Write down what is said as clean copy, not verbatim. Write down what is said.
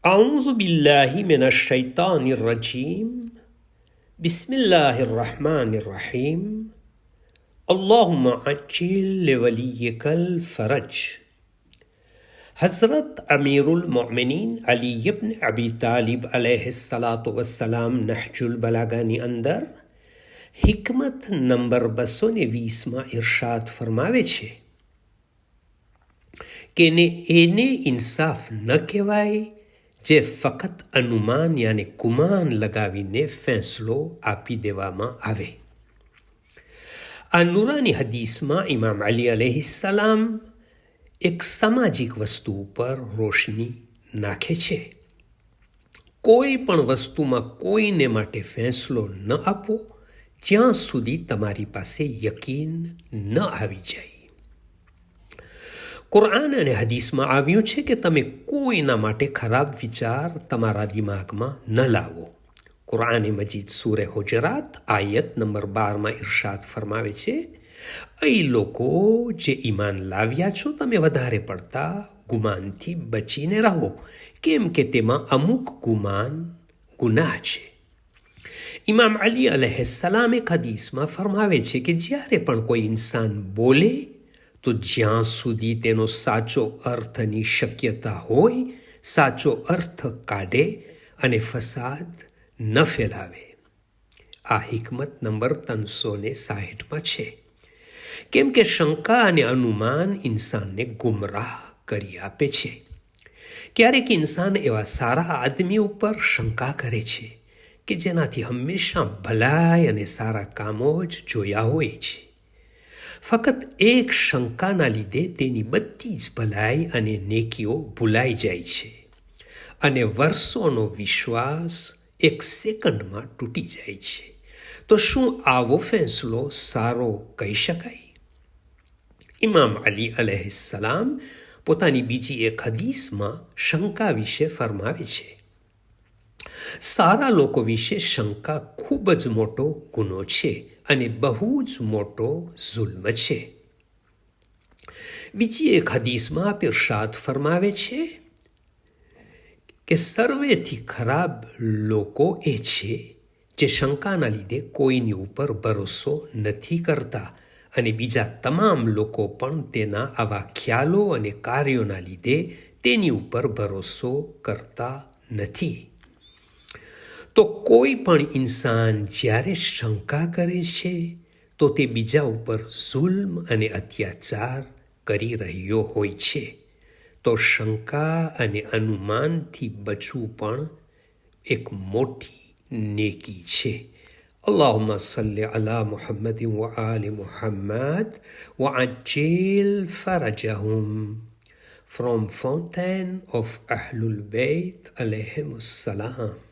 أعوذ بالله من الشيطان الرجيم بسم الله الرحمن الرحيم اللهم عجل لوليك الفرج. हज़रत अमीरुल मोमिनीन अली इब्न अबी तालिब अलैहिस्सलातु वस्सलाम नहजुल बलागाની અંદર હિકમત નંબર 220માં ઇરશાદ ફરમાવે છે કે એને ઇન્સાફ ન કહેવાય જે ફક્ત અનુમાન યાને ગુમાન લગાવીને ફેંસલો આપી દેવામાં આવે. આ નુરાની હદીસમાં ઇમામ અલી અલૈહિસ્સલામ એક સામાજિક વસ્તુ ઉપર રોશની નાખે છે. કોઈ પણ વસ્તુમાં કોઈને માટે ફેંસલો ન આપો જ્યાં સુધી તમારી પાસે યકીન ન આવી જાય. કુરઆન અને હદીસમાં આવ્યું છે કે તમે કોઈના માટે ખરાબ વિચાર તમારા દિમાગમાં ન લાવો. કુરઆન મજીદ સૂરે હુજરાત આયત નંબર 12માં ઇરશાદ ફરમાવે છે, એ લોકો જે ઈમાન લાવ્યા છો તમે વધારે પડતા ગુમાનથી બચીને રહો, કેમ કે તેમાં અમુક ગુમાન ગુનાહ છે. ઇમામ અલી અલૈહિસ્સલામ એક હદીસમાં ફરમાવે છે કે જ્યારે પણ કોઈ ઇન્સાન બોલે તો જ્યાં સુધી તેનો સાચો અર્થની શક્યતા હોય સાચો અર્થ કાઢે અને ફસાદ ન ફેલાવે. આ હિકમત નંબર 360માં છે. કેમ કે શંકા અને અનુમાન ઇન્સાનને ગુમરાહ કરી આપે છે. ક્યારેક ઇન્સાન એવા સારા આદમી ઉપર શંકા કરે છે કે જેનાથી હંમેશા ભલાઈ અને સારા કામો જ જોયા હોય છે. ફક્ત એક શંકાના લીધે તેની બધી જ ભલાઈ અને નેકીઓ ભૂલાઈ જાય છે અને વર્ષોનો વિશ્વાસ એક સેકન્ડમાં તૂટી જાય છે. તો શું આવો ફેંસલો સારો કહી શકાય? ઇમામ અલી અલૈહિસ્સલામ પોતાની બીજી એક હદીસમાં શંકા વિશે ફરમાવે છે, સારા લોકો વિશે શંકા ખૂબ જ મોટો ગુનો છે અને બહુ જ મોટો જુલ્મ છે. બીજી એક હદીસમાં ઇરશાદ ફરમાવે છે કે સર્વેથી ખરાબ લોકો એ છે જે શંકાના લીધે કોઈની ઉપર ભરોસો નથી કરતા અને બીજા તમામ લોકો પણ તેના આવા ખ્યાલો અને કાર્યોના લીધે તેની ઉપર ભરોસો કરતા નથી. તો કોઈ પણ ઇન્સાન જ્યારે શંકા કરે છે તો તે બીજા ઉપર જુલ્મ અને અત્યાચાર કરી રહ્યો હોય છે. તો શંકા અને અનુમાનથી બચવું પણ એક મોટી નેકી છે. اللهم صل على محمد وآل محمد وعجل فرجهم. From Fountain of Ahlul Bayt alayhim salam.